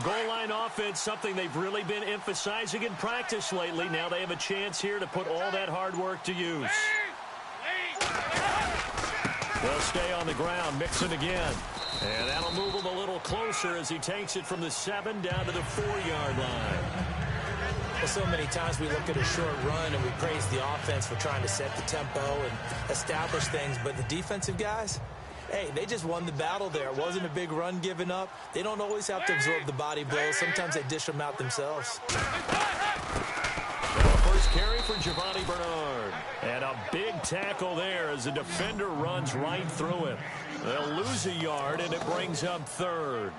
Goal line offense, something they've really been emphasizing in practice lately. Now they have a chance here to put all that hard work to use. They'll stay on the ground, mixing again. And that'll move him a little closer as he takes it from the 7 down to the 4-yard line. Well, so many times we look at a short run and we praise the offense for trying to set the tempo and establish things. But the defensive guys, hey, they just won the battle there. It wasn't a big run given up. They don't always have to absorb the body blows. Sometimes they dish them out themselves. First carry for Giovanni Bernard. And a big tackle there as the defender runs right through him. They'll lose a yard, and it brings up 3rd.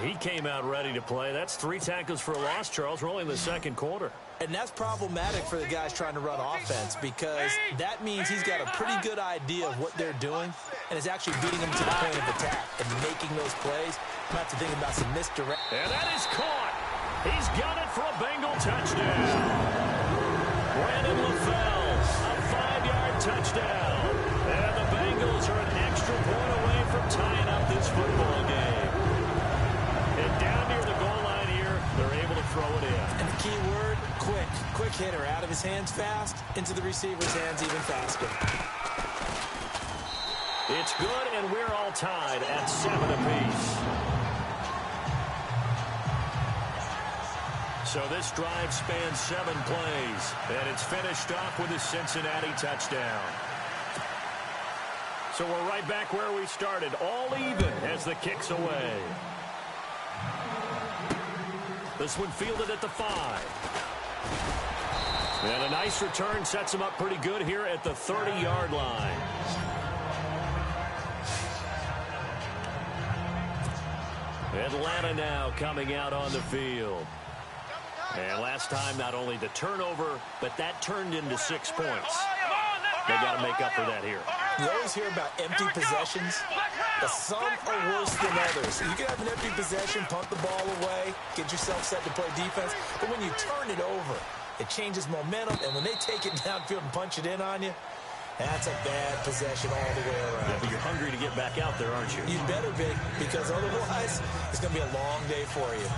He came out ready to play. That's 3 tackles for a loss, Charles. We're only in the second quarter. And that's problematic for the guys trying to run offense because that means he's got a pretty good idea of what they're doing and is actually beating them to the point of attack and making those plays. You have to think about some misdirect. And that is caught. He's got it for a Bengal touchdown. Brandon LaFell, a 5-yard touchdown. And the Bengals are an extra point away from tying up this football game. And down near the goal line here, they're able to throw it in. And the key word, quick. Quick hitter, out of his hands fast, into the receiver's hands even faster. It's good, and we're all tied at 7 apiece. So this drive spans 7 plays, and it's finished off with a Cincinnati touchdown. So we're right back where we started, all even as the kick's away. This one fielded at the 5. And a nice return sets him up pretty good here at the 30-yard line. Atlanta now coming out on the field. And last time, not only the turnover, but that turned into 6 points. They got to make up for that here. You always hear about empty possessions, but some are worse than others. You can have an empty possession, punt the ball away, get yourself set to play defense, but when you turn it over, it changes momentum, and when they take it downfield and punch it in on you, that's a bad possession all the way around. Yeah, but you're hungry to get back out there, aren't you? You better be, because otherwise, it's going to be a long day for you.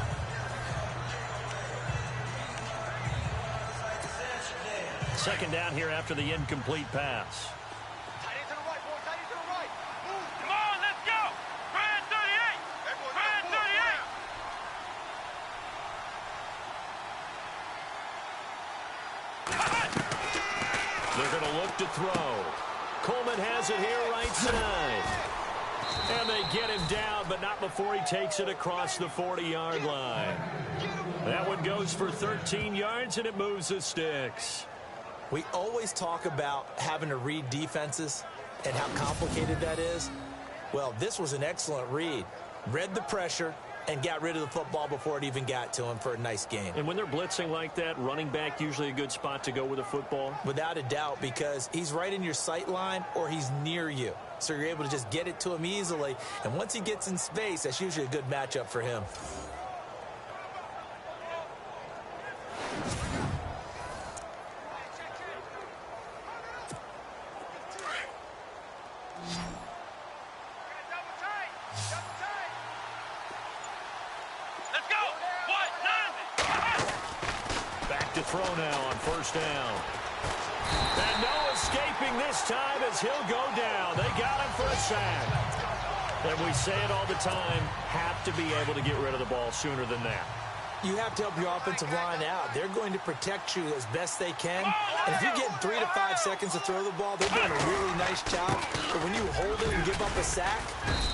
Second down here after the incomplete pass. They're going to look to throw. Coleman has it here right side. And they get him down, but not before he takes it across the 40-yard line. That one goes for 13 yards, and it moves the sticks. We always talk about having to read defenses and how complicated that is. Well, this was an excellent read. Read the pressure and got rid of the football before it even got to him for a nice game. And when they're blitzing like that, running back usually a good spot to go with a football? Without a doubt, because he's right in your sight line or he's near you. So you're able to just get it to him easily. And once he gets in space, that's usually a good matchup for him. Throw now on first down. And no escaping this time as he'll go down. They got him for a sack. And we say it all the time, have to be able to get rid of the ball sooner than that. You have to help your offensive line out. They're going to protect you as best they can. And if you get 3 to 5 seconds to throw the ball, they're doing a really nice job. But when you hold it and give up a sack,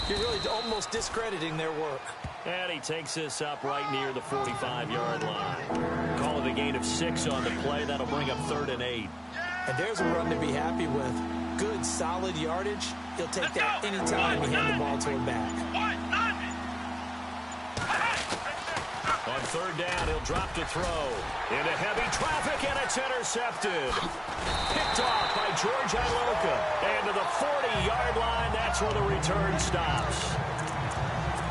you're really almost discrediting their work. And he takes this up right near the 45-yard line. Call it a gain of 6 on the play. That'll bring up 3rd and 8. And there's a run to be happy with. Good, solid yardage. He'll take that anytime you hand the ball to him back. On 3rd down, he'll drop to throw. Into heavy traffic, and it's intercepted. Picked off by George Iloka. And to the 40-yard line, that's where the return stops.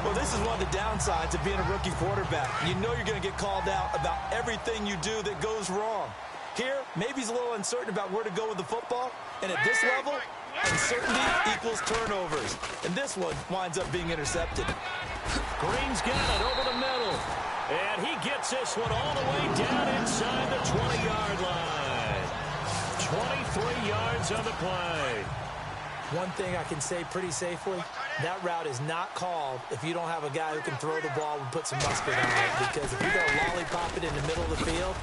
Well, this is one of the downsides of being a rookie quarterback. You know you're going to get called out about everything you do that goes wrong. Here, maybe he's a little uncertain about where to go with the football. And at this level, uncertainty equals turnovers. And this one winds up being intercepted. Green's got it over the middle. gets this one all the way down inside the 20-yard line. 23 yards on the play. One thing I can say pretty safely, that route is not called if you don't have a guy who can throw the ball and put some mustard on it. Because if you go lollipop it in the middle of the field,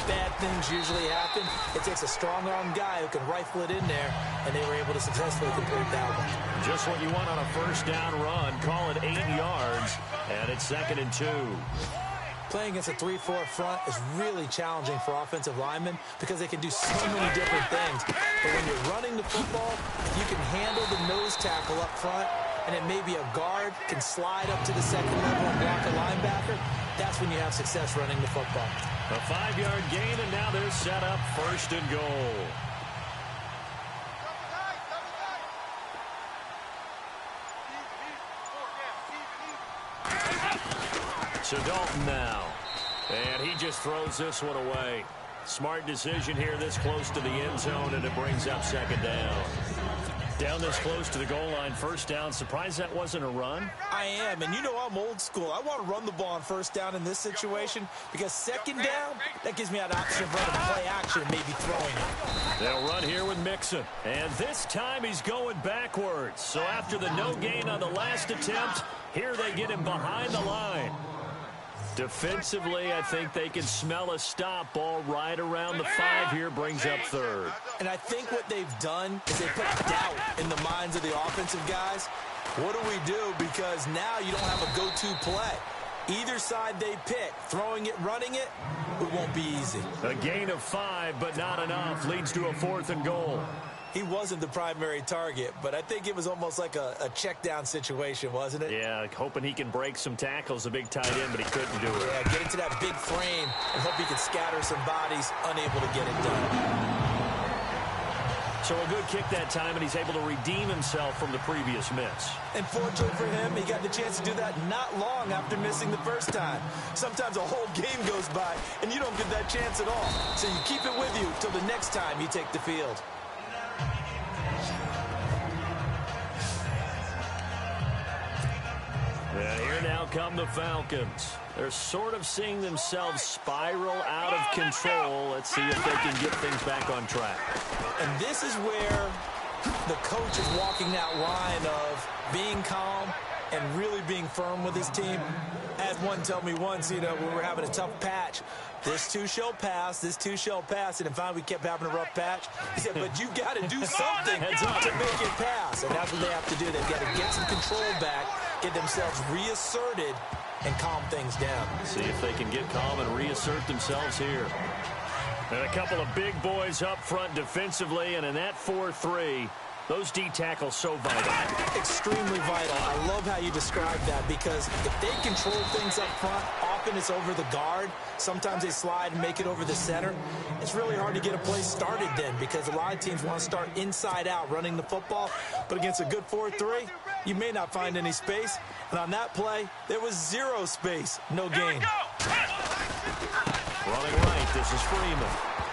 bad things usually happen. It takes a strong-arm guy who can rifle it in there, and they were able to successfully complete that one. Just what you want on a first down run. Call it 8 yards, and it's 2nd and 2. Playing against a 3-4 front is really challenging for offensive linemen because they can do so many different things. But when you're running the football, if you can handle the nose tackle up front, and then maybe a guard can slide up to the second level and block a linebacker, that's when you have success running the football. A 5-yard gain, and now they're set up 1st and goal. So Dalton now. And he just throws this one away. Smart decision here this close to the end zone, and it brings up 2nd down. Down this close to the goal line, 1st down. Surprised that wasn't a run? I am, and you know I'm old school. I want to run the ball on 1st down in this situation because 2nd down, that gives me an option of running play action and maybe throwing it. They'll run here with Mixon. And this time he's going backwards. So after the no gain on the last attempt, here they get him behind the line. Defensively, I think they can smell a stop. Ball right around the 5 here, brings up 3rd. And I think what they've done is they put doubt in the minds of the offensive guys. What do we do? Because now you don't have a go-to play. Either side they pick, throwing it, running it, it won't be easy. A gain of 5, but not enough. Leads to a 4th and goal. He wasn't the primary target, but I think it was almost like a check-down situation, wasn't it? Yeah, hoping he can break some tackles, a big tight end, but he couldn't do it. Yeah, get into that big frame and hope he can scatter some bodies, unable to get it done. So a good kick that time, and he's able to redeem himself from the previous miss. And fortunately for him, he got the chance to do that not long after missing the first time. Sometimes a whole game goes by, and you don't get that chance at all. So you keep it with you till the next time you take the field. And here now come the Falcons. They're sort of seeing themselves spiral out of control. Let's see if they can get things back on track. And this is where the coach is walking that line of being calm and really being firm with his team. I had one tell me once, you know, when we were having a tough patch, this too shall pass, this too shall pass, and finally we kept having a rough patch. He said, but you got to do something to make it pass, and that's what they have to do. They've got to get some control back, get themselves reasserted, and calm things down. See if they can get calm and reassert themselves here. And a couple of big boys up front defensively, and in that 4-3, those D tackles so vital. Extremely vital. I love how you describe that because if they control things up front, often it's over the guard. Sometimes they slide and make it over the center. It's really hard to get a play started then because a lot of teams want to start inside out running the football. But against a good 4-3, you may not find any space. And on that play, there was zero space. No gain. Running right, this is Freeman.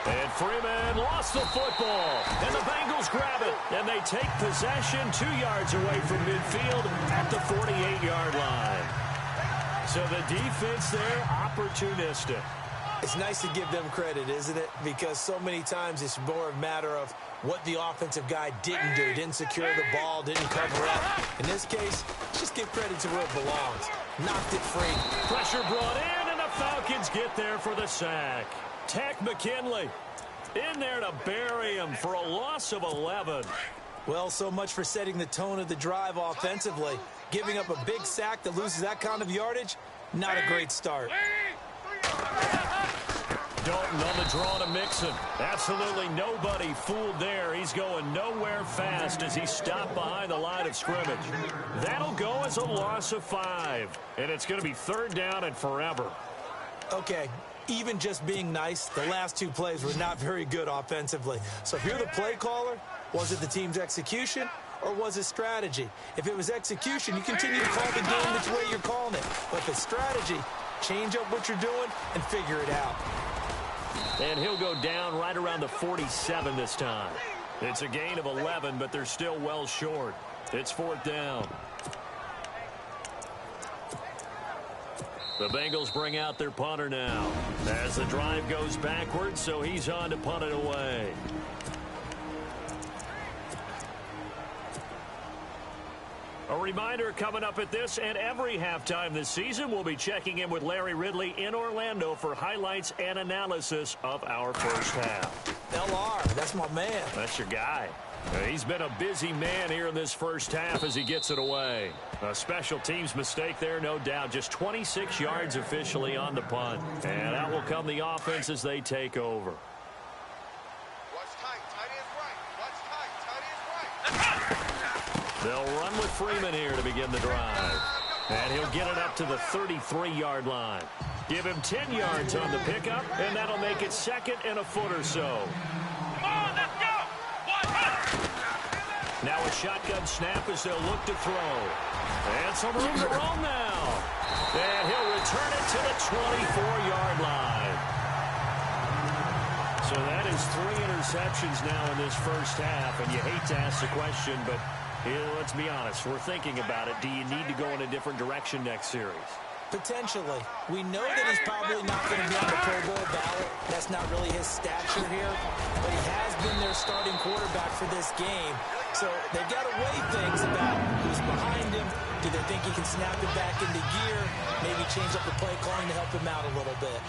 And Freeman lost the football. And the Bengals grab it. And they take possession 2 yards away from midfield at the 48-yard line. So the defense there, opportunistic. It's nice to give them credit, isn't it? Because so many times it's more a matter of what the offensive guy didn't do. Didn't secure the ball, didn't cover up. In this case, just give credit to where it belongs. Knocked it free. Pressure brought in, and the Falcons get there for the sack. Tech McKinley in there to bury him for a loss of 11. Well, so much for setting the tone of the drive offensively. Giving up a big sack that loses that kind of yardage, not a great start. Dalton on the draw to Mixon. Absolutely nobody fooled there. He's going nowhere fast as he stopped behind the line of scrimmage. That'll go as a loss of 5. And it's going to be 3rd down and forever. Okay, even just being nice, the last 2 plays were not very good offensively. So if you're the play caller, was it the team's execution or was it strategy? If it was execution, you continue to call the game which way you're calling it. But if it's strategy, change up what you're doing and figure it out. And he'll go down right around the 47 this time. It's a gain of 11, but they're still well short. It's 4th down. The Bengals bring out their punter now as the drive goes backwards, so he's on to punt it away. A reminder coming up at this and every halftime this season, we'll be checking in with Larry Ridley in Orlando for highlights and analysis of our first half. LR, that's my man. That's your guy. He's been a busy man here in this first half as he gets it away. A special teams mistake there, no doubt. Just 26 yards officially on the punt. And out will come the offense as they take over. They'll run with Freeman here to begin the drive. And he'll get it up to the 33-yard line. Give him 10 yards on the pickup, and that'll make it second and a foot or so. Now a shotgun snap as they'll look to throw. And some room to roam now. And he'll return it to the 24-yard line. So that is 3 interceptions now in this first half. And you hate to ask the question, but let's be honest. We're thinking about it. Do you need to go in a different direction next series? Potentially. We know that he's probably not going to be on the Pro Bowl ballot. That's not really his stature here. But he has been their starting quarterback for this game. So they've got to weigh things about who's behind him. Do they think he can snap it back into gear? Maybe change up the play calling to help him out a little bit.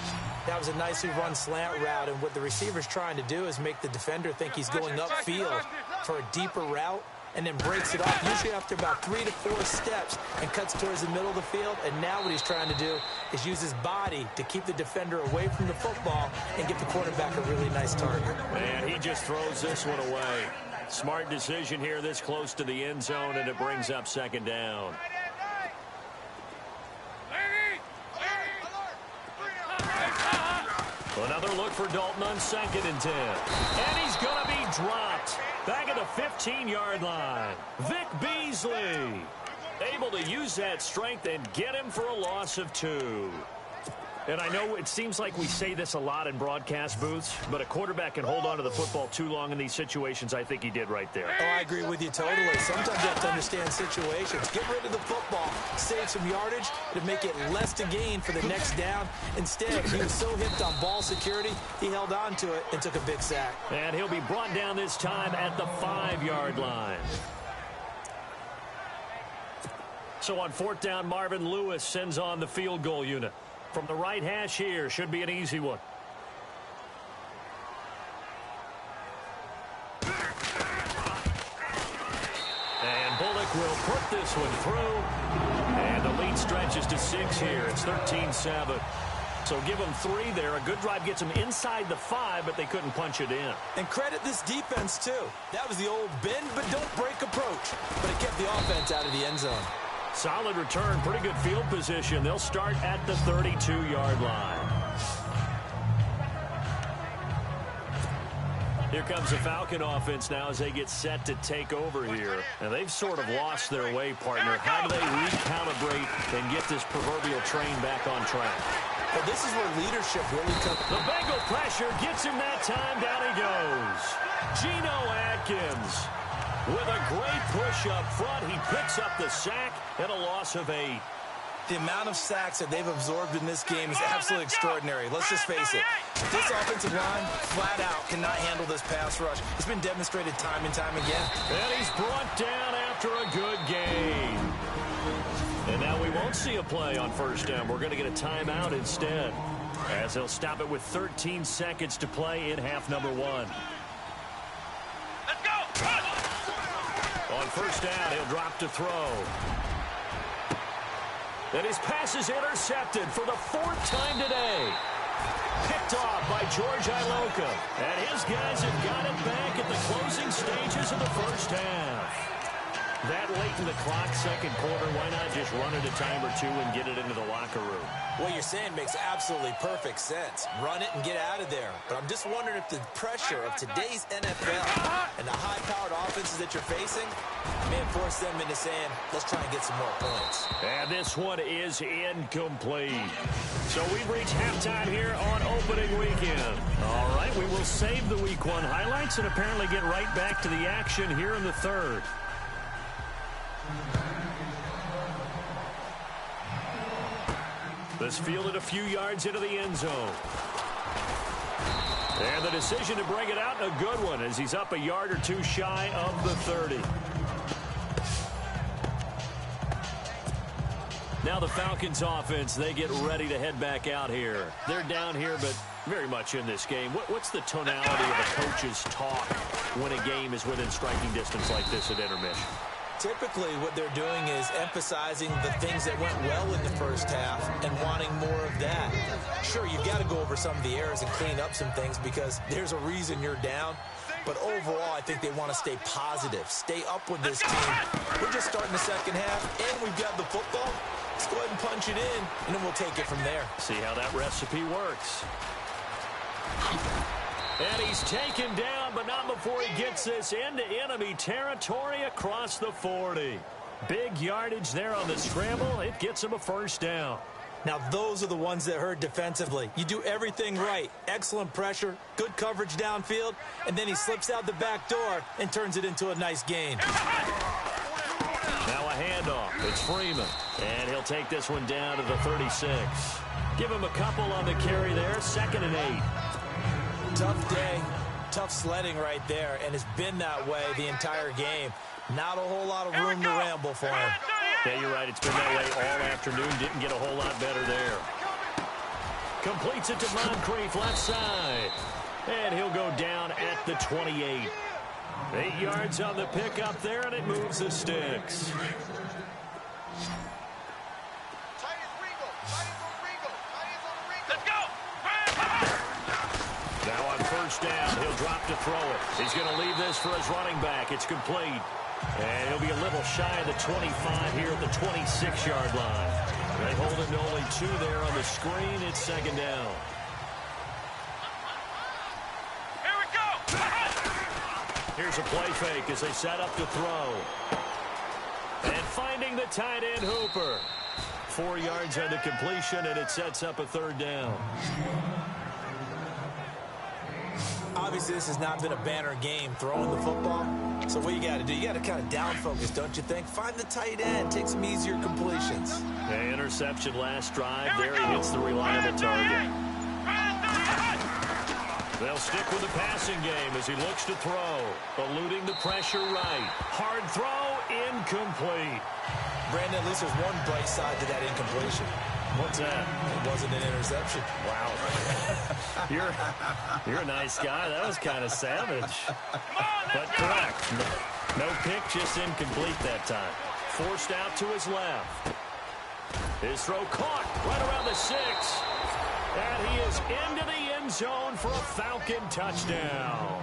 That was a nicely run slant route. And what the receiver's trying to do is make the defender think he's going upfield for a deeper route, and then breaks it off, usually after about 3 to 4 steps, and cuts towards the middle of the field. And now what he's trying to do is use his body to keep the defender away from the football and get the quarterback a really nice target. And he just throws this one away. Smart decision here this close to the end zone, and it brings up second down. Another look for Dalton on 2nd and 10. And he's going to be dropped. Back at the 15-yard line. Vic Beasley able to use that strength and get him for a loss of 2. And I know it seems like we say this a lot in broadcast booths, but a quarterback can hold on to the football too long in these situations. I think he did right there. Oh, I agree with you totally. Sometimes you have to understand situations. Get rid of the football, save some yardage to make it less to gain for the next down. Instead, he was so hipped on ball security, he held on to it and took a big sack. And he'll be brought down this time at the 5-yard line. So on 4th down, Marvin Lewis sends on the field goal unit. From the right hash here, should be an easy one. And Bullock will put this one through. And the lead stretches to 6 here. It's 13-7. So give them 3 there. A good drive gets them inside the 5, but they couldn't punch it in. And credit this defense, too. That was the old bend but don't break approach. But it kept the offense out of the end zone. Solid return, pretty good field position. They'll start at the 32-yard line. Here comes the Falcon offense now as they get set to take over here. And they've sort of lost their way, partner. How do they recalibrate and get this proverbial train back on track? Well, this is where leadership really comes. The Bengal pressure gets him that time. Down he goes. Geno Atkins. With a great push up front, he picks up the sack and a loss of 8. The amount of sacks that they've absorbed in this game is absolutely extraordinary. Let's just face it. This offensive line, flat out, cannot handle this pass rush. It's been demonstrated time and time again. And he's brought down after a good gain. And now we won't see a play on 1st down. We're going to get a timeout instead, as they'll stop it with 13 seconds to play in half number 1. On 1st down, he'll drop to throw. And his pass is intercepted for the 4th time today. Picked off by George Iloka. And his guys have got it back at the closing stages of the first half. That late in the clock, 2nd quarter, why not just run it a time or 2 and get it into the locker room? What you're saying makes absolutely perfect sense. Run it and get out of there. But I'm just wondering if the pressure of today's NFL and the high-powered offenses that you're facing may force them into saying, let's try and get some more points. And this one is incomplete. So we've reached halftime here on opening weekend. All right, we will save the Week 1 highlights and apparently get right back to the action here in the 3rd. This fielded a few yards into the end zone. And the decision to bring it out, a good one, as he's up a yard or two shy of the 30. Now the Falcons offense, they get ready to head back out here. They're down here, but very much in this game. What's the tonality of a coach's talk when a game is within striking distance like this at intermission? Typically, what they're doing is emphasizing the things that went well in the first half and wanting more of that. Sure, you've got to go over some of the errors and clean up some things because there's a reason you're down. But overall, I think they want to stay positive, stay up with this team. We're just starting the second half, and we've got the football. Let's go ahead and punch it in, and then we'll take it from there. See how that recipe works. And he's taken down, but not before he gets this into enemy territory across the 40. Big yardage there on the scramble. It gets him a first down. Now, those are the ones that hurt defensively. You do everything right. Excellent pressure, good coverage downfield, and then he slips out the back door and turns it into a nice gain. Now a handoff. It's Freeman. And he'll take this one down to the 36. Give him a couple on the carry there. 2nd and 8. Tough day, tough sledding right there, and it's been that way the entire game. Not a whole lot of room to ramble for him. Yeah, you're right. It's been that way all afternoon. Didn't get a whole lot better there. Completes it to Moncrief, left side. And he'll go down at the 28. 8 yards on the pickup there, and it moves the sticks. Now on first down, he'll drop to throw it. He's going to leave this for his running back. It's complete. And he'll be a little shy of the 25 here at the 26-yard line. They hold him to only 2 there on the screen. It's 2nd down. Here we go. Here's a play fake as they set up to throw. And finding the tight end, Hooper. 4 yards on the completion, and it sets up a 3rd down. Obviously, this has not been a banner game throwing the football. So what you got to do, you got to kind of down focus, don't you think? Find the tight end, take some easier completions. The interception last drive. There he hits the reliable target. They'll stick with the passing game as he looks to throw. Eluding the pressure right. Hard throw, incomplete. Brandon, at least there's one bright side to that incompletion. What's that? It wasn't an interception. Wow. You're a nice guy. That was kind of savage. But correct. No pick, just incomplete that time. Forced out to his left. His throw caught right around the 6. And he is into the end zone for a Falcon touchdown.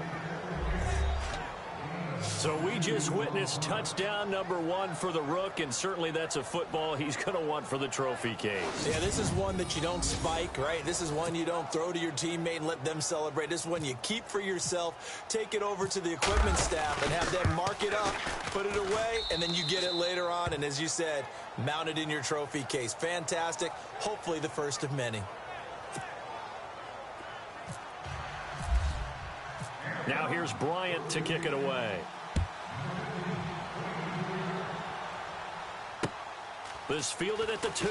So we just witnessed touchdown number 1 for the Rook, and certainly that's a football he's going to want for the trophy case. Yeah, this is one that you don't spike, right? This is one you don't throw to your teammate and let them celebrate. This is one you keep for yourself, take it over to the equipment staff and have them mark it up, put it away, and then you get it later on. And as you said, mount it in your trophy case. Fantastic. Hopefully the first of many. Now here's Bryant to kick it away. This fielded at the 2.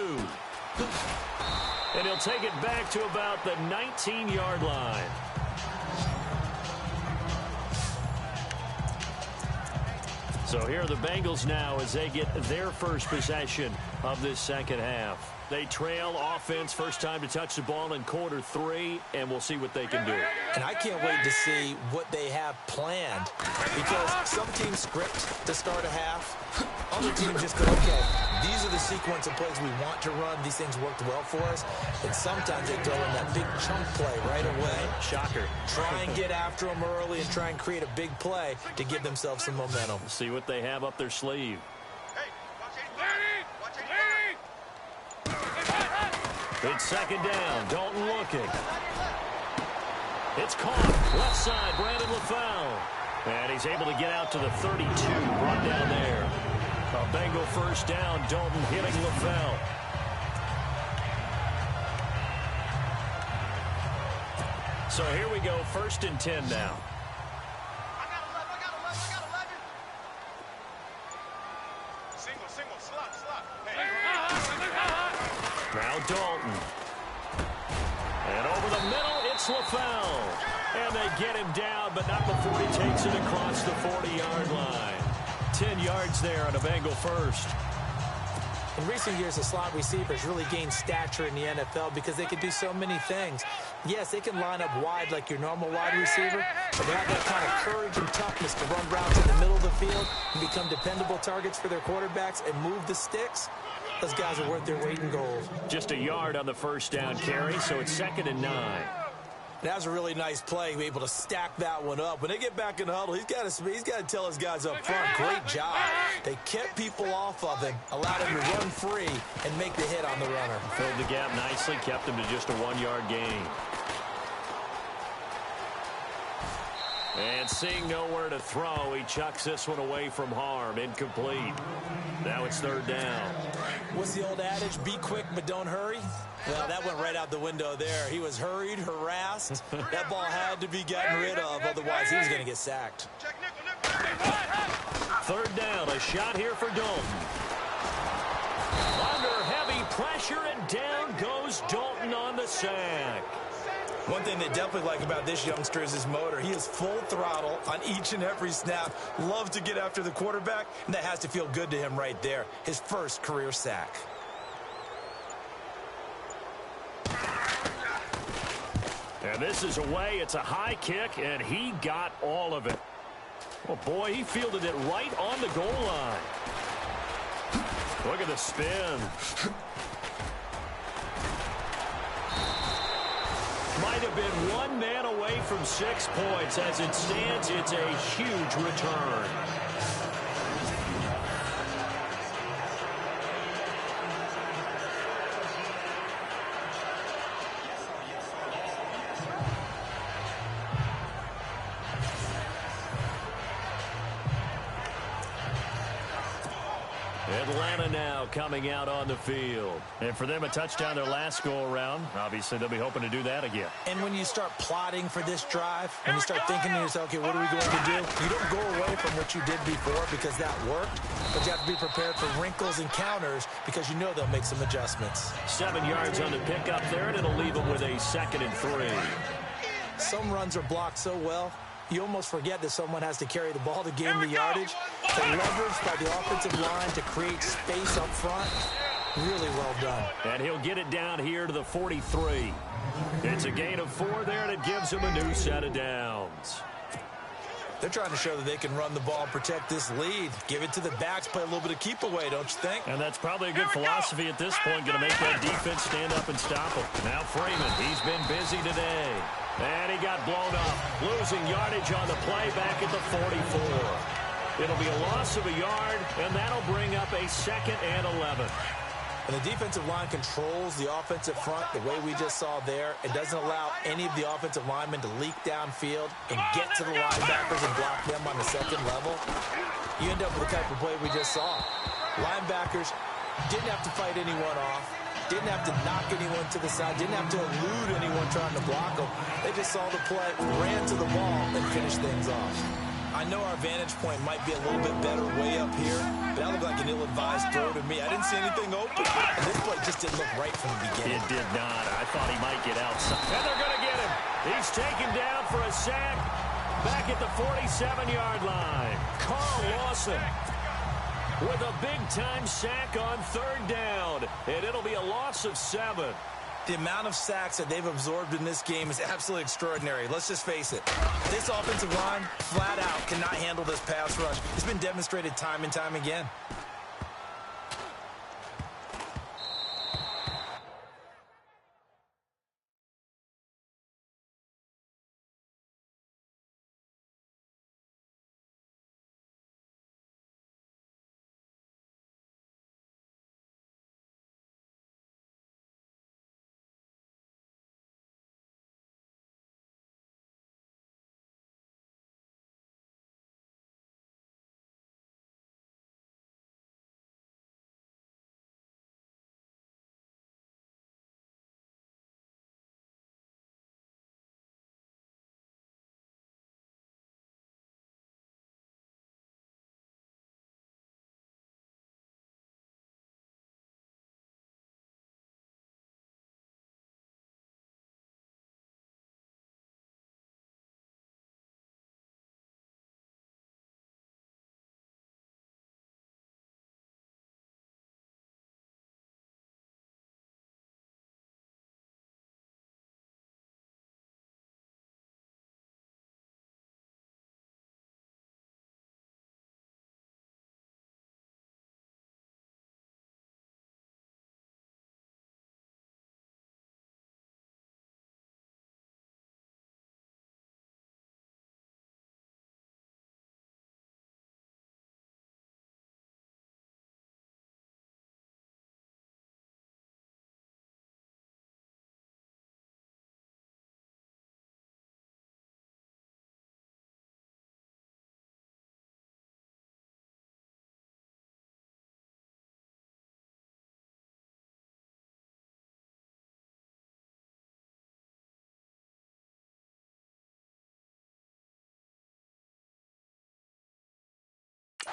And he'll take it back to about the 19-yard line. So here are the Bengals now as they get their first possession of this second half. They trail offense, first time to touch the ball in quarter 3, and we'll see what they can do. And I can't wait to see what they have planned, because some teams script to start a half. Other teams just go, okay, these are the sequence of plays we want to run. These things worked well for us. And sometimes they throw in that big chunk play right away. Shocker. Try and get after them early and try and create a big play to give themselves some momentum. See what they have up their sleeve. It's 2nd down. Dalton looking. It's caught. Left side, Brandon LaFell. And he's able to get out to the 32. Brought down there. A Bengal first down. Dalton hitting LaFell. So here we go. 1st and 10 now. Now Dalton. It's LaFell. And they get him down, but not before he takes it across the 40-yard line. 10 yards there on a Bengal first. In recent years, the slot receivers really gained stature in the NFL because they can do so many things. Yes, they can line up wide like your normal wide receiver, but they have that kind of courage and toughness to run routes in the middle of the field and become dependable targets for their quarterbacks and move the sticks. Those guys are worth their weight in gold. Just a yard on the first down carry, so it's 2nd and 9. That was a really nice play, able to stack that one up. When they get back in the huddle, he's got to tell his guys up front, great job. They kept people off of him, allowed him to run free, and make the hit on the runner. Filled the gap nicely, kept him to just a 1-yard gain. And seeing nowhere to throw, he chucks this one away from harm, incomplete. Now it's 3rd down. What's the old adage? Be quick, but don't hurry. Well, that went right out the window there. He was hurried, harassed. That ball had to be gotten rid of, otherwise he was going to get sacked. 3rd down, a shot here for Dalton. Under heavy pressure, and down goes Dalton on the sack. One thing they definitely like about this youngster is his motor. He is full throttle on each and every snap. Loves to get after the quarterback, and that has to feel good to him right there. His first career sack. And this is away. It's a high kick, and he got all of it. Oh, boy, he fielded it right on the goal line. Look at the spin. Might have been one man away from 6 points. As it stands, it's a huge return. Atlanta now coming out on the field. And for them, a touchdown their last go-around. Obviously, they'll be hoping to do that again. And when you start plotting for this drive, when you start thinking to yourself, okay, what are we going to do? You don't go away from what you did before because that worked, but you have to be prepared for wrinkles and counters because you know they'll make some adjustments. 7 yards on the pickup there, and it'll leave them with a 2nd and 3. Some runs are blocked so well, you almost forget that someone has to carry the ball to gain the yardage. The leverage by the offensive line to create space up front, really well done. And he'll get it down here to the 43. It's a gain of 4 there, and it gives him a new set of downs. They're trying to show that they can run the ball and protect this lead. Give it to the backs, play a little bit of keep away, don't you think? And that's probably a good philosophy at this point, going to make that defense stand up and stop him. Now Freeman, he's been busy today. And he got blown up, losing yardage on the play back at the 44. It'll be a loss of a yard, and that'll bring up a 2nd and 11. And the defensive line controls the offensive front the way we just saw there. It doesn't allow any of the offensive linemen to leak downfield and get to the linebackers and block them on the 2nd level. You end up with the type of play we just saw. Linebackers didn't have to fight anyone off. Didn't have to knock anyone to the side. Didn't have to elude anyone trying to block them. They just saw the play, ran to the ball, and finished things off. I know our vantage point might be a little bit better way up here, but that looked like an ill-advised throw to me. I didn't see anything open. And this play just didn't look right from the beginning. It did not. I thought he might get outside. And they're going to get him. He's taken down for a sack back at the 47-yard line. Carl Lawson with a big-time sack on 3rd down. And it'll be a loss of 7. The amount of sacks that they've absorbed in this game is absolutely extraordinary. Let's just face it. This offensive line, flat out, cannot handle this pass rush. It's been demonstrated time and time again.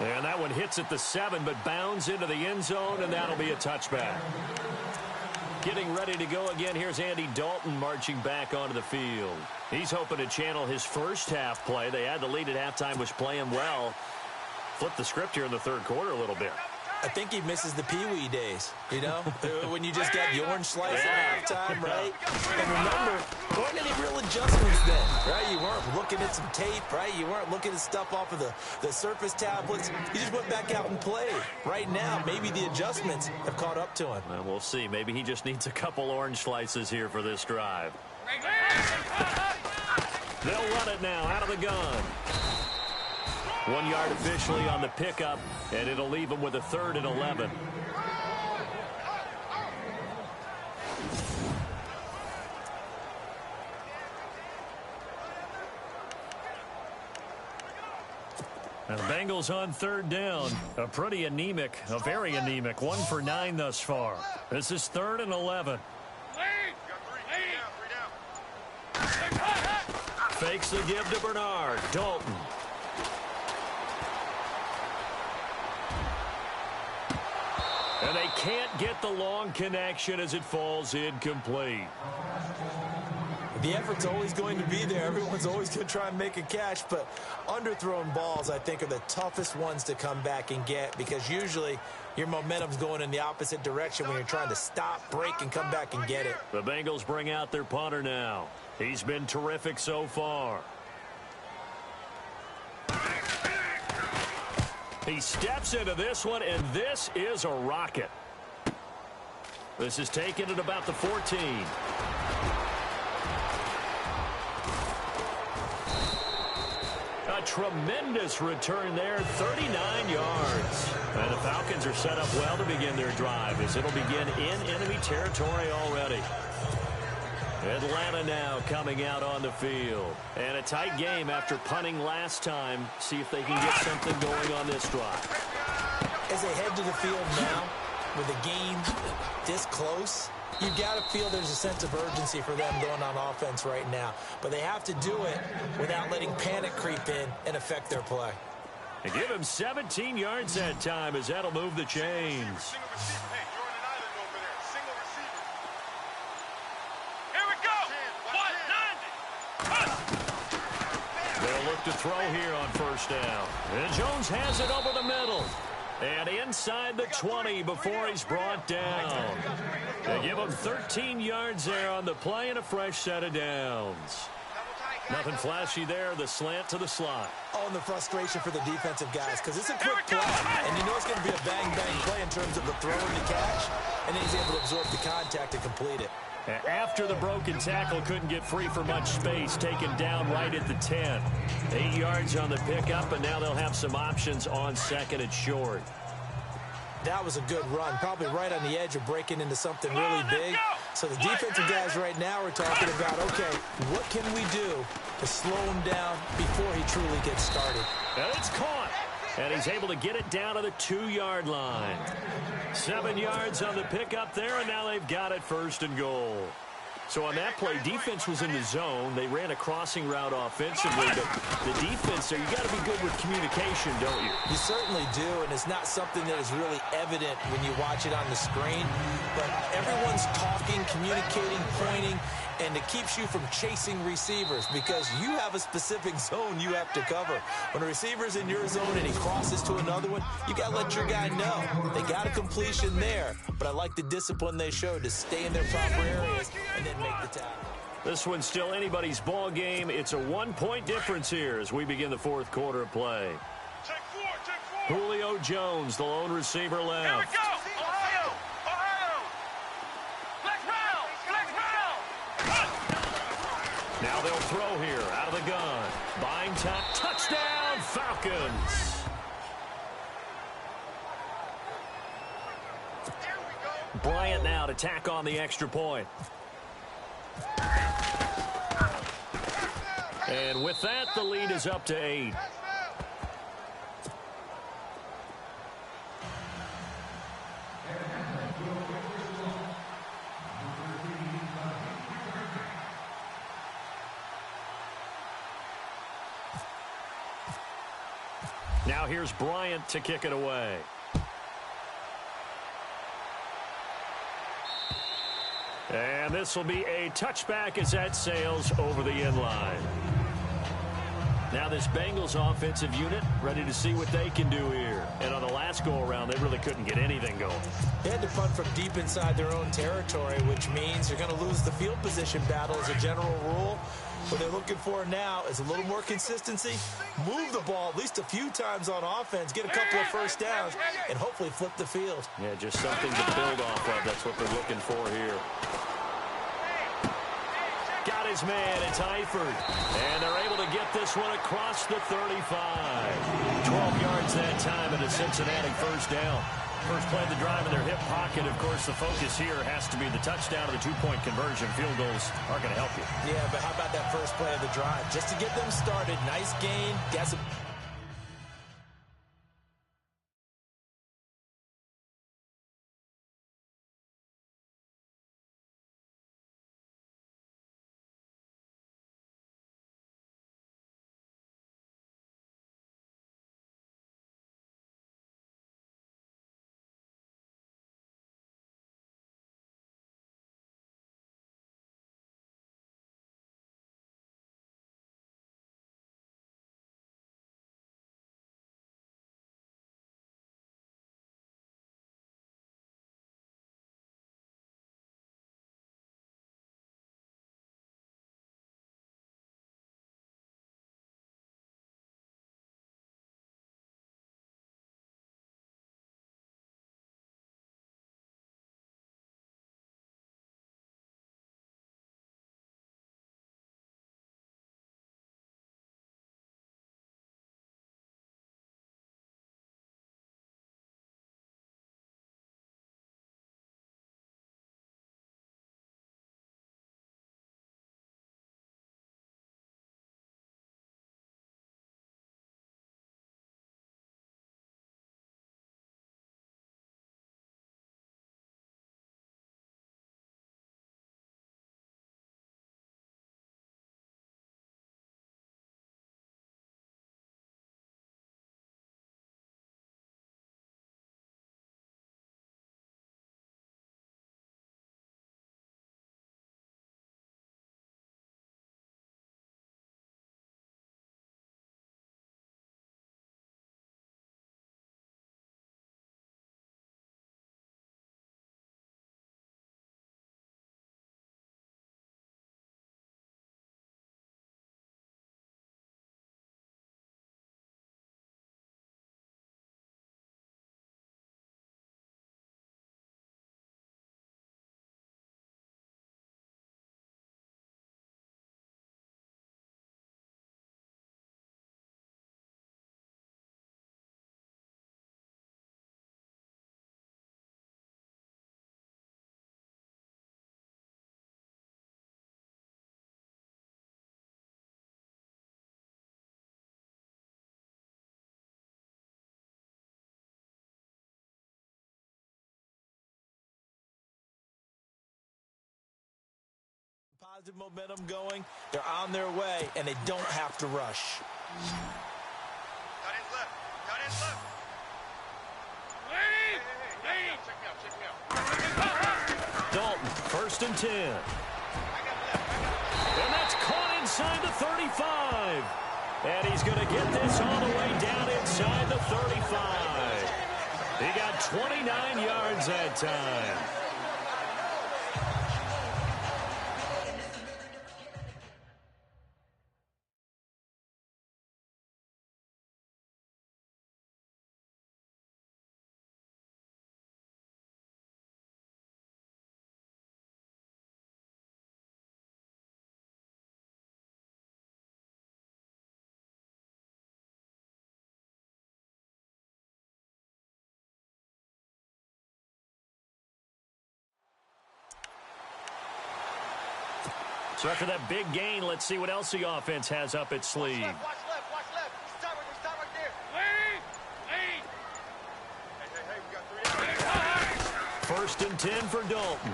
And that one hits at the 7, but bounds into the end zone, and that'll be a touchback. Getting ready to go again, here's Andy Dalton marching back onto the field. He's hoping to channel his first half play. They had the lead at halftime, was playing well. Flipped the script here in the third quarter a little bit. I think he misses the Pee-wee days, you know, when you just got the orange slice at halftime, right? And remember, there weren't any real adjustments then, right? You weren't looking at some tape, right? You weren't looking at stuff off of the Surface tablets. You just went back out and played. Right now, maybe the adjustments have caught up to him. Well, we'll see. Maybe he just needs a couple orange slices here for this drive. They'll run it now out of the gun. 1 yard officially on the pickup, and it'll leave them with a 3rd and 11. And the Bengals on 3rd down. A very anemic 1 for 9 thus far. This is 3rd and 11. Fakes the give to Bernard. Dalton. And they can't get the long connection as it falls incomplete. The effort's always going to be there. Everyone's always going to try and make a catch, but underthrown balls, I think, are the toughest ones to come back and get because usually your momentum's going in the opposite direction when you're trying to stop, break, and come back and get it. The Bengals bring out their punter now. He's been terrific so far. He steps into this one, and this is a rocket. This is taken at about the 14. A tremendous return there, 39 yards. And the Falcons are set up well to begin their drive as it'll begin in enemy territory already. Atlanta now coming out on the field. And a tight game after punting last time. See if they can get something going on this drive. As they head to the field now, with a game this close, you've got to feel there's a sense of urgency for them going on offense right now. But they have to do it without letting panic creep in and affect their play. And give him 17 yards that time as that'll move the chains. They'll look to throw here on 1st down. And Jones has it over the middle. And inside the 20 before he's brought down. They give him 13 yards there on the play and a fresh set of downs. Nothing flashy there. The slant to the slot. Oh, and the frustration for the defensive guys because it's a quick play. And you know it's going to be a bang-bang play in terms of the throw and the catch. And then he's able to absorb the contact and complete it. After the broken tackle, couldn't get free for much space, taken down right at the 10. 8 yards on the pickup, and now they'll have some options on 2nd and short. That was a good run, probably right on the edge of breaking into something really big. So the defensive guys right now are talking about, okay, what can we do to slow him down before he truly gets started? And it's caught. And he's able to get it down to the 2-yard line. 7 yards on the pickup there, and now they've got it 1st and goal. So on that play, defense was in the zone. They ran a crossing route offensively, but the defense there, you got to be good with communication, don't you? You certainly do, and it's not something that is really evident when you watch it on the screen. But everyone's talking, communicating, pointing, and it keeps you from chasing receivers because you have a specific zone you have to cover. When a receiver's in your zone and he crosses to another one, you got to let your guy know. They got a completion there, but I like the discipline they showed to stay in their proper areas and then make the tackle. This one's still anybody's ball game. It's a 1-point difference here as we begin the 4th quarter of play. Julio Jones, the lone receiver left. Here we go! Ohio! Ohio! Black round! Now they'll throw here out of the gun. Buying top. Touchdown, Falcons. Bryant now to tack on the extra point. And with that, the lead is up to 8. Now here's Bryant to kick it away. And this will be a touchback as that sails over the end line. Now this Bengals offensive unit ready to see what they can do here. And on the last go-around, they really couldn't get anything going. They had to punt from deep inside their own territory, which means they're going to lose the field position battle as a general rule. What they're looking for now is a little more consistency, move the ball at least a few times on offense, get a couple of first downs, and hopefully flip the field. Yeah, just something to build off of. That's what they're looking for here. Got his man, it's Eifert. And they're able to get this one across the 35. 12 yards that time and a Cincinnati first down. First play of the drive in their hip pocket. Of course, the focus here has to be the touchdown or the two-point conversion. Field goals aren't going to help you. Yeah, but how about that first play of the drive? Just to get them started, nice gain. That's a positive momentum going. They're on their way, and they don't have to rush. Got in left. Got in left. Hey, check me out. Dalton, 1st and 10. And that's caught inside the 35. And he's going to get this all the way down inside the 35. He got 29 yards that time. So after that big gain, let's see what else the offense has up its sleeve. Watch left. Stop right there. Lead. Hey, we got 3 yards. 1st and 10 for Dalton.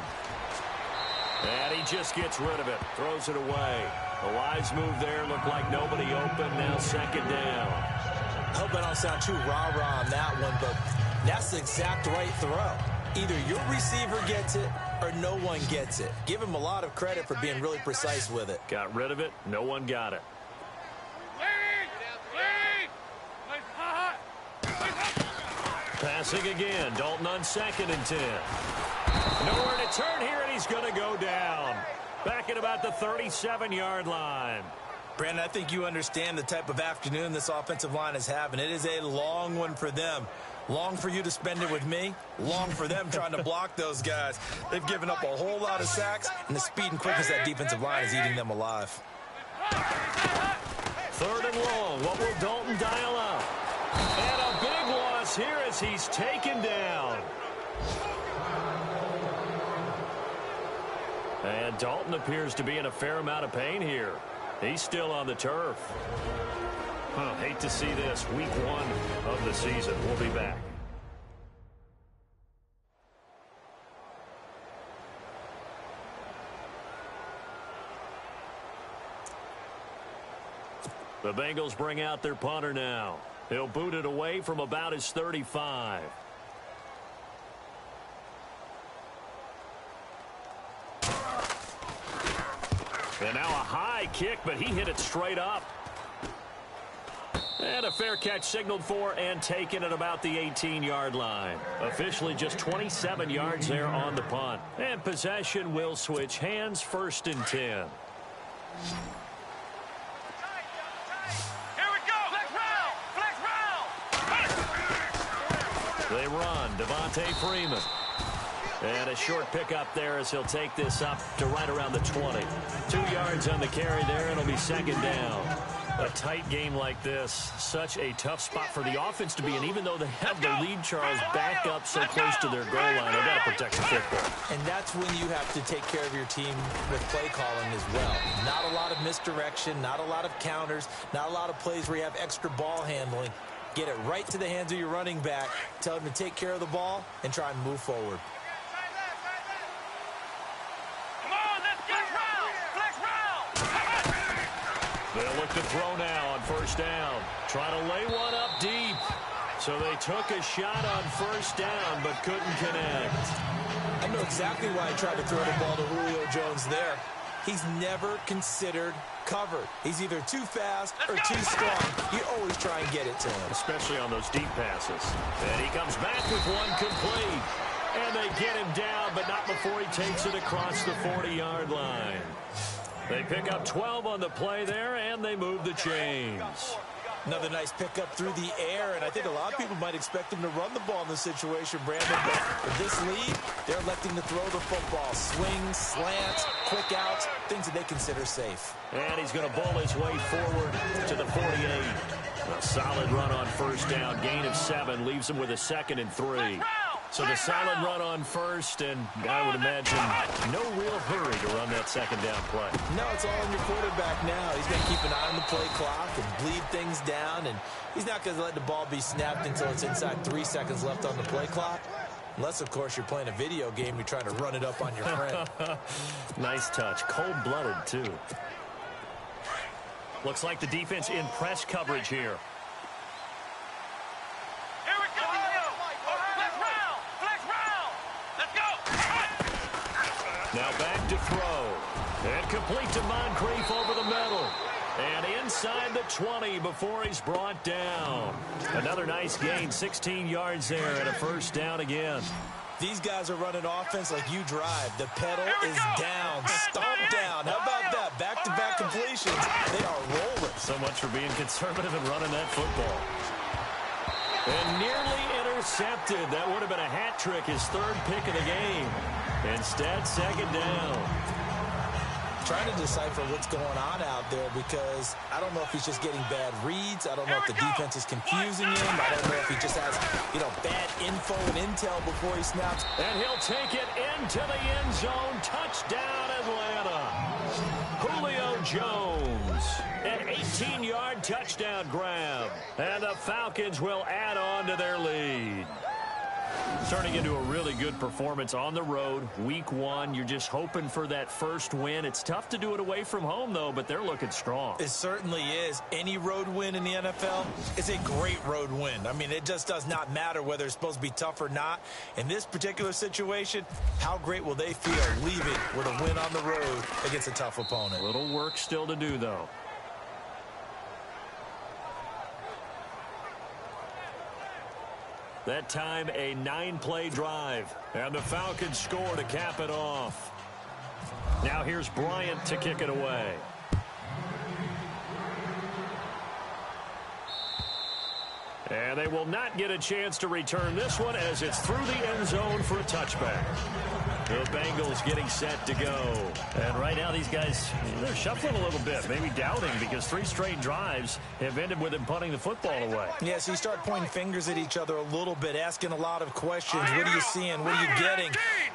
And he just gets rid of it, throws it away. The wise move there, looked like nobody open, now 2nd down. I hope I don't sound too rah-rah on that one, but that's the exact right throw. Either your receiver gets it or no one gets it. Give him a lot of credit for being really precise with it. Got rid of it. No one got it. Passing again. Dalton on 2nd and 10. Nowhere to turn here, and he's going to go down. Back at about the 37-yard line. Brandon, I think you understand the type of afternoon this offensive line is having. It is a long one for them. Long for you to spend it with me. Long for them trying to block those guys. They've given up a whole lot of sacks, and the speed and quickness of that defensive line is eating them alive. 3rd and long. What will Dalton dial up? And a big loss here as he's taken down. And Dalton appears to be in a fair amount of pain here. He's still on the turf. Hate to see this. Week 1 of the season. We'll be back. The Bengals bring out their punter now. He'll boot it away from about his 35. And now a high kick, but he hit it straight up. And a fair catch signaled for and taken at about the 18-yard line. Officially just 27 yards there on the punt. And possession will switch hands, 1st and 10. Here we go. Flex round. They run. Devontae Freeman. And a short pickup there as he'll take this up to right around the 20. 2 yards on the carry there, and it'll be 2nd down. A tight game like this, such a tough spot for the offense to be in. Even though they have the lead, Charles, back up so close to their goal line, they've got to protect the football. And that's when you have to take care of your team with play calling as well. Not a lot of misdirection, not a lot of counters, not a lot of plays where you have extra ball handling. Get it right to the hands of your running back, tell him to take care of the ball, and try and move forward. They'll look to throw now on 1st down. Trying to lay one up deep. So they took a shot on 1st down, but couldn't connect. I know exactly why I tried to throw the ball to Julio Jones there. He's never considered covered. He's either too fast or too strong. You always try and get it to him. Especially on those deep passes. And he comes back with one complete. And they get him down, but not before he takes it across the 40-yard line. They pick up 12 on the play there, and they move the chains. Another nice pickup through the air, and I think a lot of people might expect him to run the ball in this situation, Brandon. But with this lead, they're electing to throw the football. Swings, slants, quick outs, things that they consider safe. And he's going to bowl his way forward to the 48. A solid run on 1st down. Gain of 7 leaves him with a 2nd and 3. So the solid run on 1st, and I would imagine no real hurry to run that 2nd down play. No, it's all on your quarterback now. He's going to keep an eye on the play clock and bleed things down, and he's not going to let the ball be snapped until it's inside 3 seconds left on the play clock. Unless, of course, you're playing a video game, you're trying to run it up on your friend. Nice touch. Cold-blooded, too. Looks like the defense in press coverage here. Now back to throw. And complete to Moncrief over the middle. And inside the 20 before he's brought down. Another nice gain, 16 yards there and a 1st down again. These guys are running offense like you drive. The pedal is down, stomped down. How about that? Back-to-back completions. They are rolling. So much for being conservative and running that football. And nearly intercepted. That would have been a hat trick, his 3rd pick of the game. Instead, 2nd down. Trying to decipher what's going on out there because I don't know if he's just getting bad reads. I don't know if the defense is confusing him. I don't know if he just has, bad info and intel before he snaps. And he'll take it into the end zone. Touchdown, Atlanta. Julio Jones. An 18-yard touchdown grab. And the Falcons will add on to their lead. Turning into a really good performance on the road. Week 1, you're just hoping for that first win. It's tough to do it away from home, though, but they're looking strong. It certainly is. Any road win in the NFL is a great road win. I mean, it just does not matter whether it's supposed to be tough or not. In this particular situation, how great will they feel leaving with a win on the road against a tough opponent? A little work still to do, though. That time, a 9-play drive. And the Falcons score to cap it off. Now here's Bryant to kick it away. And they will not get a chance to return this one as it's through the end zone for a touchback. The Bengals getting set to go. And right now these guys, they're shuffling a little bit, maybe doubting, because 3 straight drives have ended with them punting the football away. Yeah, so you start pointing fingers at each other a little bit, asking a lot of questions. What are you seeing? What are you getting?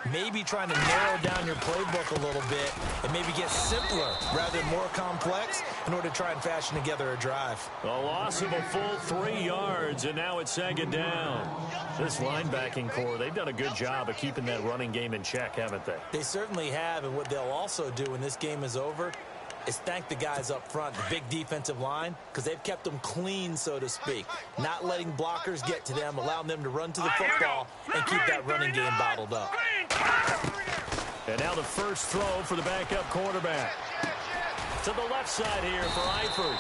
Maybe trying to narrow down your playbook a little bit and maybe get simpler rather than more complex in order to try and fashion together a drive. A loss of a full 3 yards, and now it's second down. This linebacking core, they've done a good job of keeping that running game in check, haven't they? They certainly have, and what they'll also do when this game is over is thank the guys up front, the big defensive line, because they've kept them clean, so to speak. Not letting blockers get to them, allowing them to run to the football and keep that running game bottled up. And now the first throw for the backup quarterback. To the left side here for Eifert.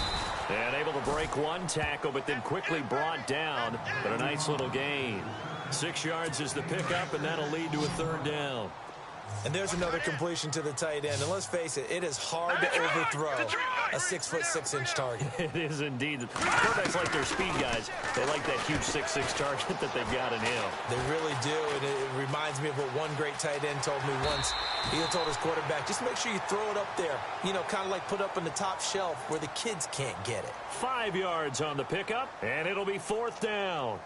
And able to break one tackle, but then quickly brought down. But a nice little gain. 6 yards is the pickup, and that'll lead to a third down. And there's another completion to the tight end. And let's face it, it is hard to overthrow a 6'6" target. It is indeed. The quarterbacks like their speed guys. They like that huge 6'6" target that they've got in him. They really do. And it reminds me of what one great tight end told me once. He told his quarterback, just make sure you throw it up there. You know, kind of like put up on the top shelf where the kids can't get it. 5 yards on the pickup, and it'll be fourth down.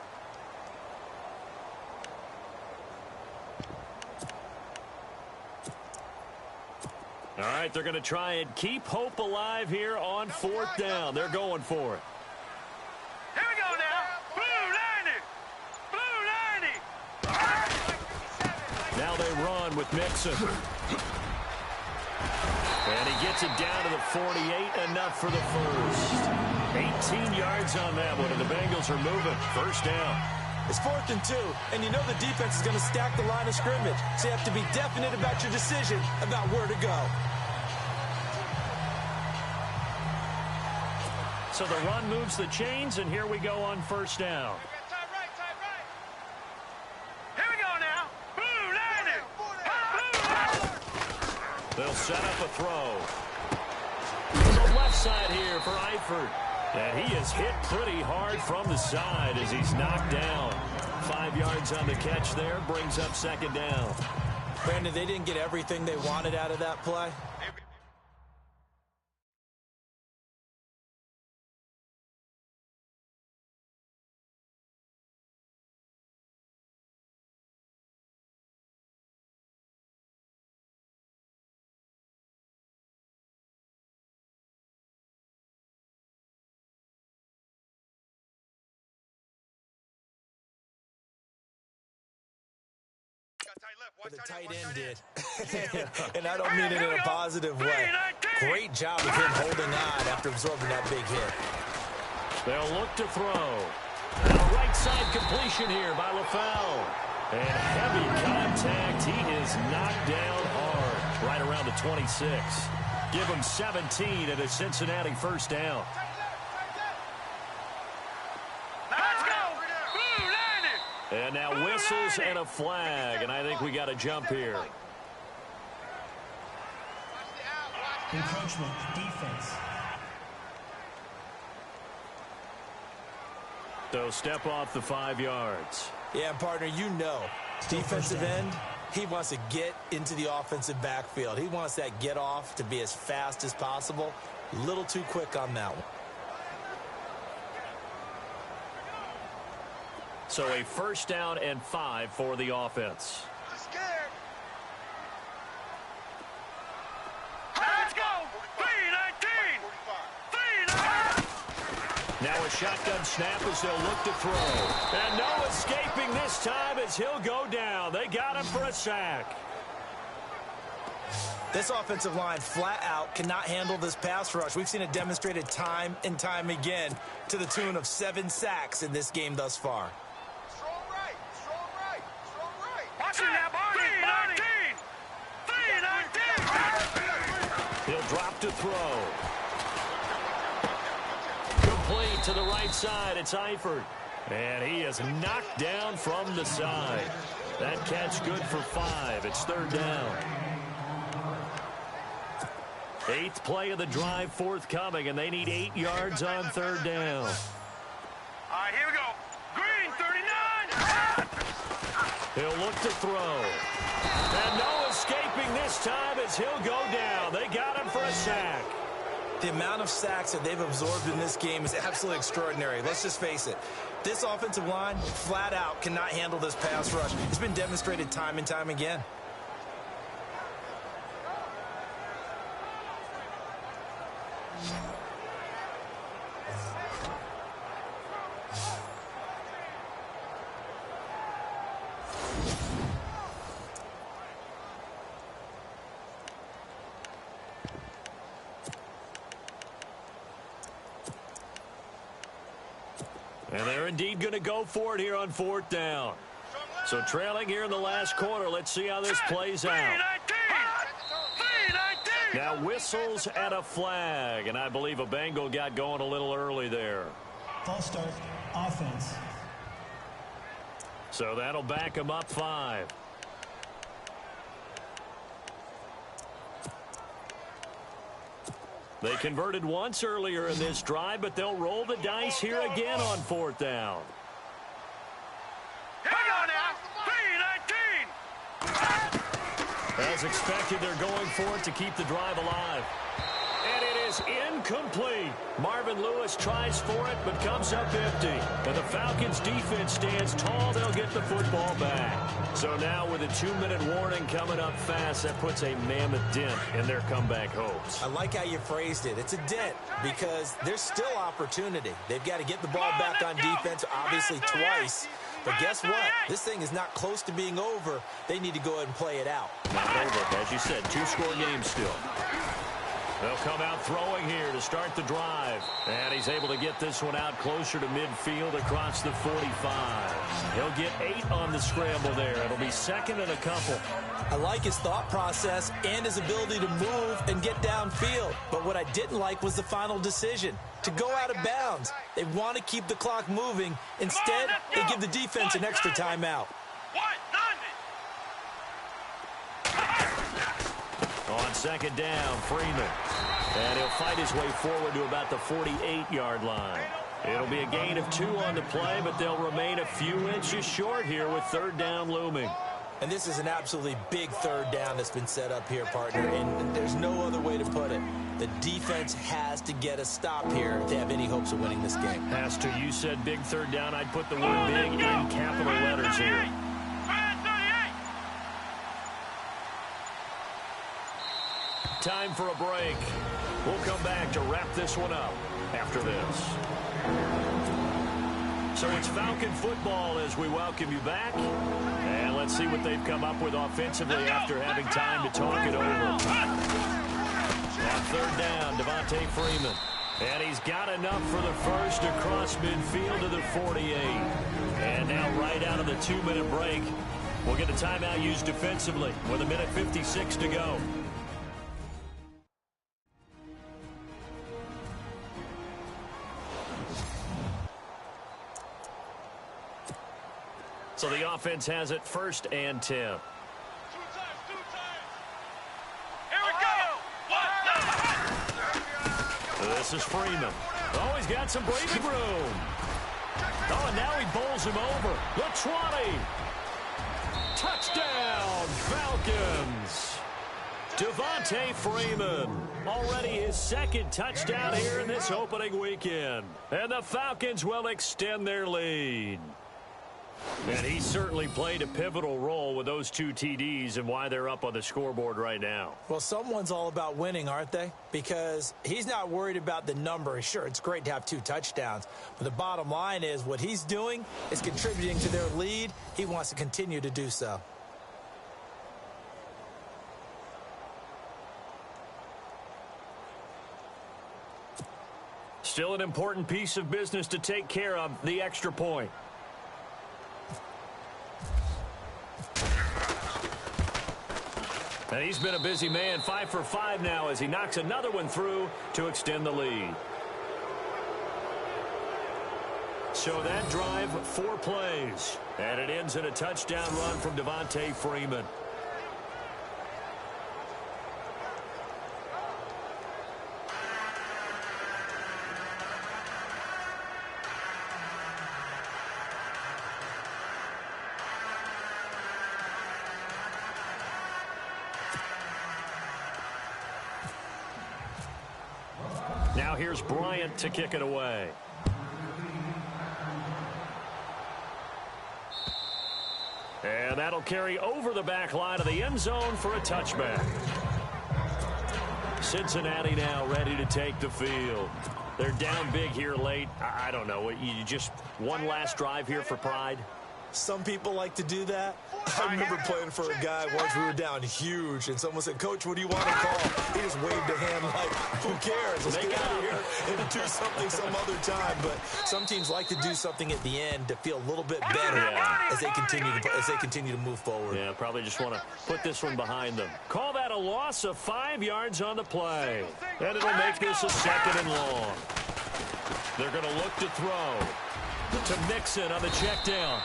All right, they're going to try and keep hope alive here on fourth down. They're going for it. Here we go now. Blue 90. Now they run with Mixon. And he gets it down to the 48, enough for the first. 18 yards on that one, and the Bengals are moving. First down. It's 4th and 2, and you know the defense is going to stack the line of scrimmage. So you have to be definite about your decision about where to go. So the run moves the chains, and here we go on first down. Time right. Here we go now. Blue 90. They'll set up a throw. To the left side here for Eifert. And he is hit pretty hard from the side as he's knocked down. 5 yards on the catch there, brings up second down. Brandon, they didn't get everything they wanted out of that play. But the tight end did. And I don't mean it in a positive way. Great job of him holding on after absorbing that big hit. They'll look to throw. And a right side completion here by LaFell. And heavy contact. He is knocked down hard. Right around the 26. Give him 17 at a Cincinnati first down. And now whistles and a flag, and I think we got a jump here. Encroachment, defense. So step off the 5 yards. Yeah, partner, you know, defensive end, he wants to get into the offensive backfield. He wants that get off to be as fast as possible. A little too quick on that one. So a first down and 5 for the offense. Scared. Let's go. 3-19. Now a shotgun snap as they'll look to throw. And no escaping this time as he'll go down. They got him for a sack. This offensive line flat out cannot handle this pass rush. We've seen it demonstrated time and time again to the tune of 7 sacks in this game thus far. Strong right, strong right, strong right. Watch it now, Barney. 3-19. He'll drop to throw. Complete to the right side. It's Eifert. And he is knocked down from the side. That catch good for 5. It's 3rd down. 8th play of the drive forthcoming, and they need 8 yards on 3rd down. All right, here we go. Green, 39. He'll look to throw. And no escaping this time as he'll go down. They got him for a sack. The amount of sacks that they've absorbed in this game is absolutely extraordinary. Let's just face it. This offensive line flat out cannot handle this pass rush. It's been demonstrated time and time again. And they're indeed going to go for it here on 4th down. So trailing here in the last quarter. Let's see how this plays out. Now whistles and a flag. And I believe a Bengal got going a little early there. False start, offense. So that'll back them up 5. They converted once earlier in this drive, but they'll roll the dice here again on 4th down. Hang on now. 3-19. As expected, they're going for it to keep the drive alive. And it is incomplete. Marvin Lewis tries for it, but comes up empty. And the Falcons' defense stands tall. They'll get the football back. So now with a 2-minute warning coming up fast, that puts a mammoth dent in their comeback hopes. I like how you phrased it. It's a dent because there's still opportunity. They've got to get the ball back on defense, obviously twice. But guess what? This thing is not close to being over. They need to go ahead and play it out. Not over. As you said, 2-score game still. They'll come out throwing here to start the drive. And he's able to get this one out closer to midfield across the 45. He'll get 8 on the scramble there. It'll be 2nd and a couple. I like his thought process and his ability to move and get downfield. But what I didn't like was the final decision, to go out of bounds. They want to keep the clock moving. Instead, they give the defense an extra timeout. On 2nd down, Freeman. And he'll fight his way forward to about the 48-yard line. It'll be a gain of 2 on the play, but they'll remain a few inches short here with 3rd down looming. And this is an absolutely big 3rd down that's been set up here, partner. And there's no other way to put it. The defense has to get a stop here to have any hopes of winning this game. Has to. You said big 3rd down. I'd put the word big in capital letters here. Time for a break. We'll come back to wrap this one up after this. So it's Falcon football as we welcome you back. And let's see what they've come up with offensively after having time to talk it over. On 3rd down, Devontae Freeman. And he's got enough for the first across midfield to the 48. And now right out of the 2-minute break, we'll get a timeout used defensively with 1:56 to go. So the offense has it 1st and 10. Here we go. This is Freeman. Oh, he's got some breathing room. Oh, and now he bowls him over. The 20. Touchdown, Falcons. Devontae Freeman. Already his 2nd touchdown here in this opening weekend. And the Falcons will extend their lead. And he certainly played a pivotal role with those 2 TDs and why they're up on the scoreboard right now. Well, someone's all about winning, aren't they? Because he's not worried about the number. Sure, it's great to have 2 touchdowns, but the bottom line is what he's doing is contributing to their lead. He wants to continue to do so. Still an important piece of business to take care of, the extra point. And he's been a busy man, 5 for 5 now as he knocks another one through to extend the lead. So that drive, 4 plays. And it ends in a touchdown run from Devontae Freeman. Now here's Bryant to kick it away. And that'll carry over the back line of the end zone for a touchback. Cincinnati now ready to take the field. They're down big here late. I don't know. You just one last drive here for pride? Some people like to do that. I remember playing for a guy once we were down huge, and someone said, "Coach, what do you want to call?" He just waved a hand like, "Who cares? Let's get out of here and do something some other time." But some teams like to do something at the end to feel a little bit better as they continue to move forward. Yeah, probably just want to put this one behind them. Call that a loss of 5 yards on the play. And it'll make this a 2nd and long. They're going to look to throw to Mixon on the check down.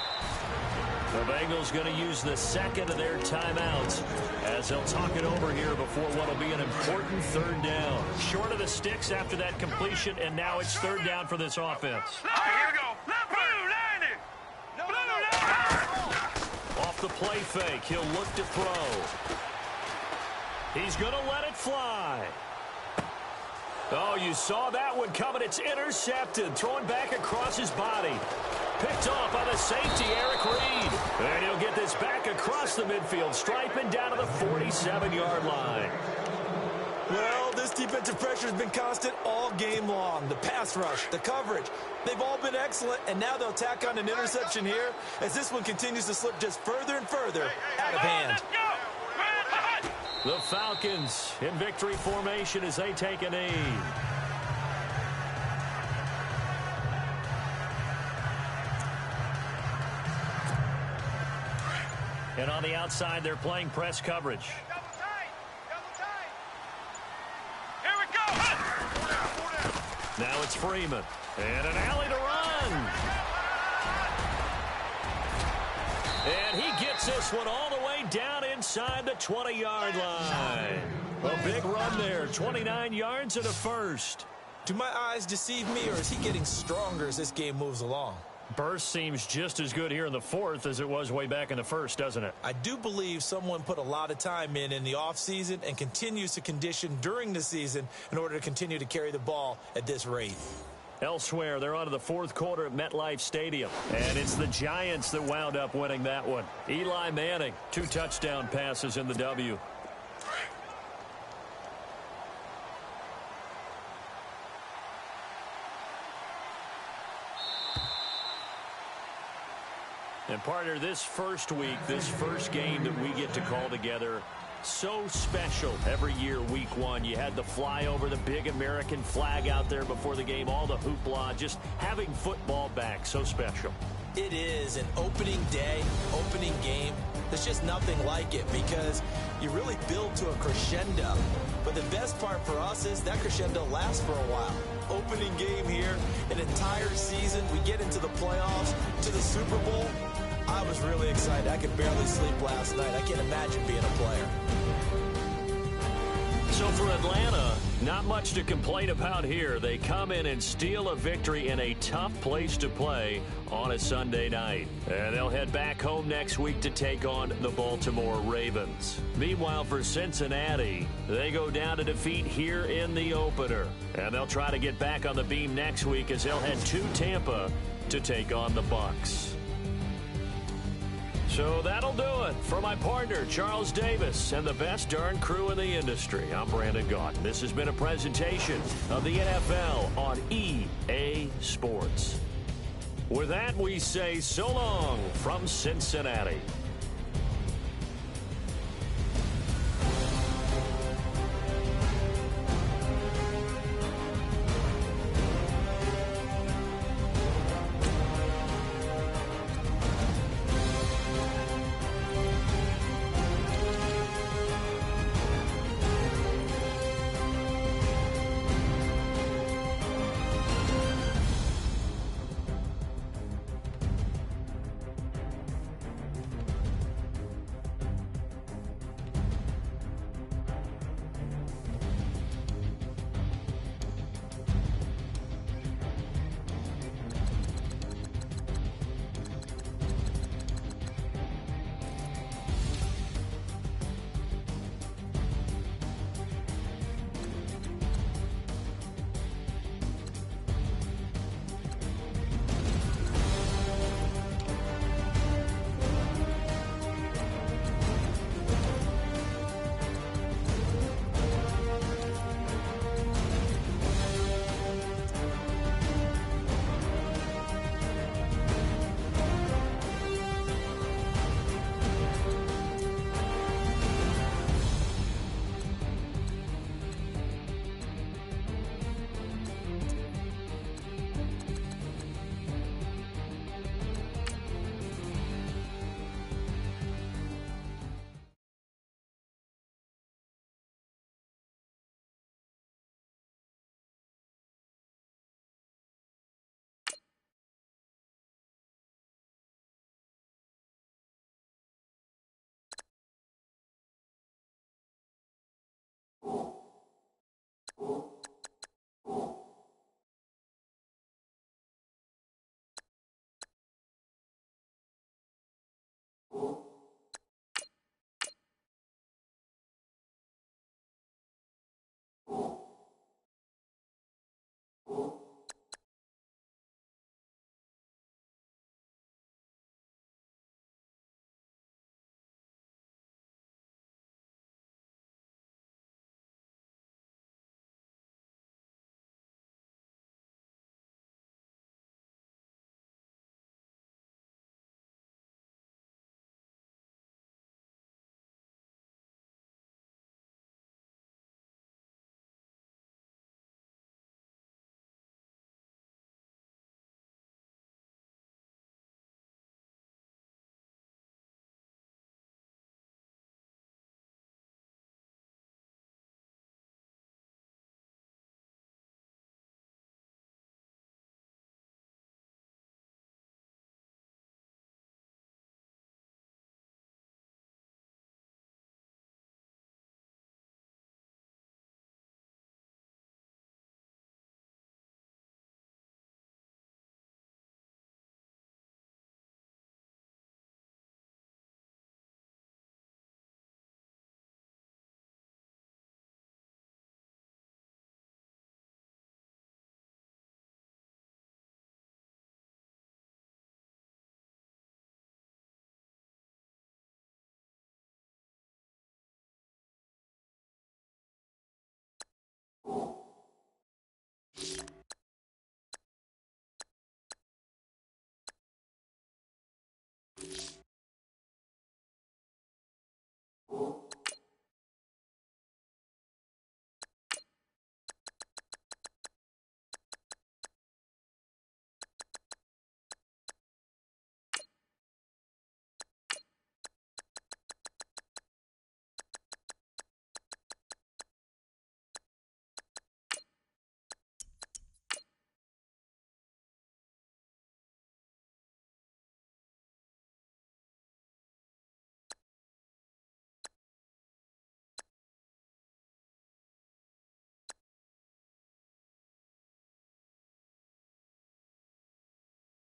The Bengals going to use the 2nd of their timeouts as they'll talk it over here before what will be an important 3rd down. Short of the sticks after that completion, and now it's 3rd down for this offense. All right, here we go. Blue 90. Off the play fake, he'll look to throw. He's going to let it fly. Oh, you saw that one coming. It's intercepted. Throwing back across his body. Picked off by the safety, Eric Reed. And he'll get this back across the midfield, striping down to the 47-yard line. Well, this defensive pressure has been constant all game long. The pass rush, the coverage, they've all been excellent, and now they'll tack on an interception here as this one continues to slip just further and further out of hand. The Falcons in victory formation as they take a knee. And on the outside, they're playing press coverage. Double tight. Here we go. Now it's Freeman. And an alley to run. And he gets this one all the way down inside the 20-yard line. A big run there, 29 yards and a first. Do my eyes deceive me, or is he getting stronger as this game moves along? Burst seems just as good here in the 4th as it was way back in the 1st, doesn't it? I do believe someone put a lot of time in the offseason and continues to condition during the season in order to continue to carry the ball at this rate. Elsewhere, they're on to the 4th quarter at MetLife Stadium. And it's the Giants that wound up winning that one. Eli Manning, 2 touchdown passes in the W. And partner, this first week, this first game that we get to call together, so special. Every year, week 1, you had the flyover, the big American flag out there before the game, all the hoopla, just having football back, so special. It is an opening day, opening game. There's just nothing like it because you really build to a crescendo. But the best part for us is that crescendo lasts for a while. Opening game here, an entire season. We get into the playoffs, to the Super Bowl. I was really excited. I could barely sleep last night. I can't imagine being a player. So for Atlanta, not much to complain about here. They come in and steal a victory in a tough place to play on a Sunday night. And they'll head back home next week to take on the Baltimore Ravens. Meanwhile, for Cincinnati, they go down to defeat here in the opener. And they'll try to get back on the beam next week as they'll head to Tampa to take on the Bucs. So that'll do it. For my partner, Charles Davis, and the best darn crew in the industry, I'm Brandon Gaudin. This has been a presentation of the NFL on EA Sports. With that, we say so long from Cincinnati.